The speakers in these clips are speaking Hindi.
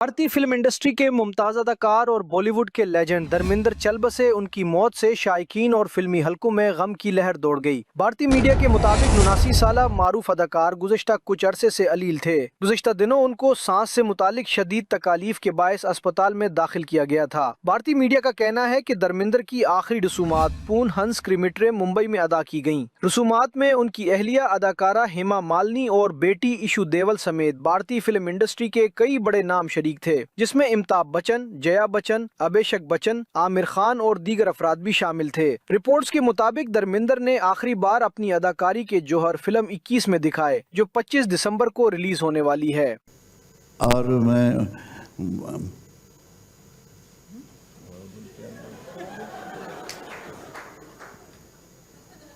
भारतीय फिल्म इंडस्ट्री के मुमताज अदाकार और बॉलीवुड के लेजेंड धर्मेंद्र चल बसे। उनकी मौत से शायकीन और फिल्मी हलकों में गम की लहर दौड़ गई। भारतीय मीडिया के मुताबिक 79 साला मारूफ अदाकार गुज़िश्ता कुछ अरसे से अलील थे। गुज़िश्ता दिनों उनको सांस से मुतालिक शदीद तकालीफ के बायस अस्पताल में दाखिल किया गया था। भारतीय मीडिया का कहना है कि धर्मेंद्र की आखिरी रसूमात पून हंस क्रीमेटोरियम मुंबई में अदा की गयी। रसूमात में उनकी अहलिया अदाकारा हेमा मालिनी और बेटी ईशू देवल समेत भारतीय फिल्म इंडस्ट्री के कई बड़े नाम शरीक थे, जिसमें अमिताभ बच्चन, जया बच्चन, अभिषेक बच्चन, आमिर खान और दीगर अफराद भी शामिल थे। रिपोर्ट्स के मुताबिक धर्मेंद्र ने आखिरी बार अपनी अदाकारी के जौहर फिल्म 21 में दिखाए, जो 25 दिसंबर को रिलीज होने वाली है। और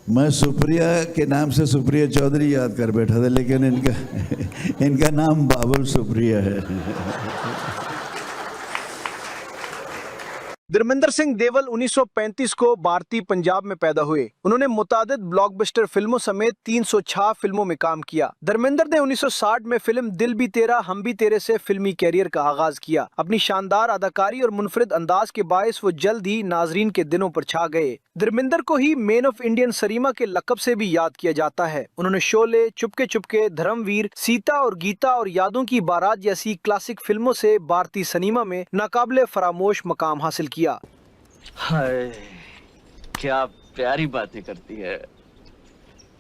मैं सुप्रिया के नाम से सुप्रिया चौधरी याद कर बैठा था, लेकिन इनका नाम बाबुल सुप्रिया है। धर्मेंद्र सिंह देवल 1935 को भारतीय पंजाब में पैदा हुए। उन्होंने मुतादिद ब्लॉकबस्टर फिल्मों समेत 306 फिल्मों में काम किया। धर्मेंद्र ने 1960 में फिल्म दिल भी तेरा हम भी तेरे से फिल्मी कैरियर का आगाज किया। अपनी शानदार अदाकारी और मुनफरिद अंदाज के बायस वो जल्द ही नाजरीन के दिलों पर छा गए। धर्मेंद्र को ही मैन ऑफ इंडियन सरीमा के लक़ब से भी याद किया जाता है। उन्होंने शोले, चुपके चुपके, धर्मवीर, सीता और गीता और यादों की बारात जैसी क्लासिक फिल्मों से भारतीय सिनेमा में नाकाबिले फरामोश मकाम हासिल किया। हाय, क्या प्यारी बातें करती है।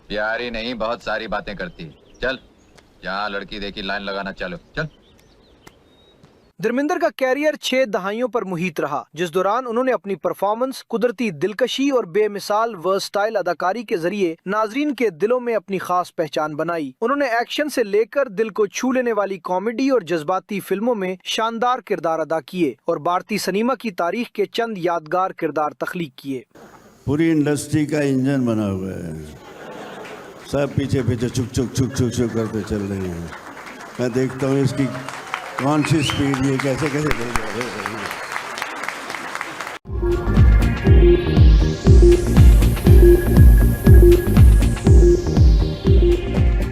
प्यारी नहीं, बहुत सारी बातें करती है। चल, जहाँ लड़की देखी लाइन लगाना चालू, चल। धर्मेंद्र का कैरियर 6 दहाइयों पर मुहित रहा, जिस दौरान उन्होंने अपनी परफॉर्मेंस, कुदरती दिलकशी और बेमिसाल वर्सटाइल अदाकारी के जरिए नाजरीन के दिलों में अपनी खास पहचान बनाई। उन्होंने एक्शन से लेकर दिल को छू लेने वाली कॉमेडी और जज्बाती फिल्मों में शानदार किरदार अदा किए और भारतीय सिनेमा की तारीख के चंद यादगार किरदार तख्लीक किए। पूरी इंडस्ट्री का इंजन बना हुआ है, सब पीछे पीछे चुक चुक चुक चुक चुक करते चल रहे हैं। मैं देखता हूँ इसकी कौन सी स्पीड, ये कैसे कैसे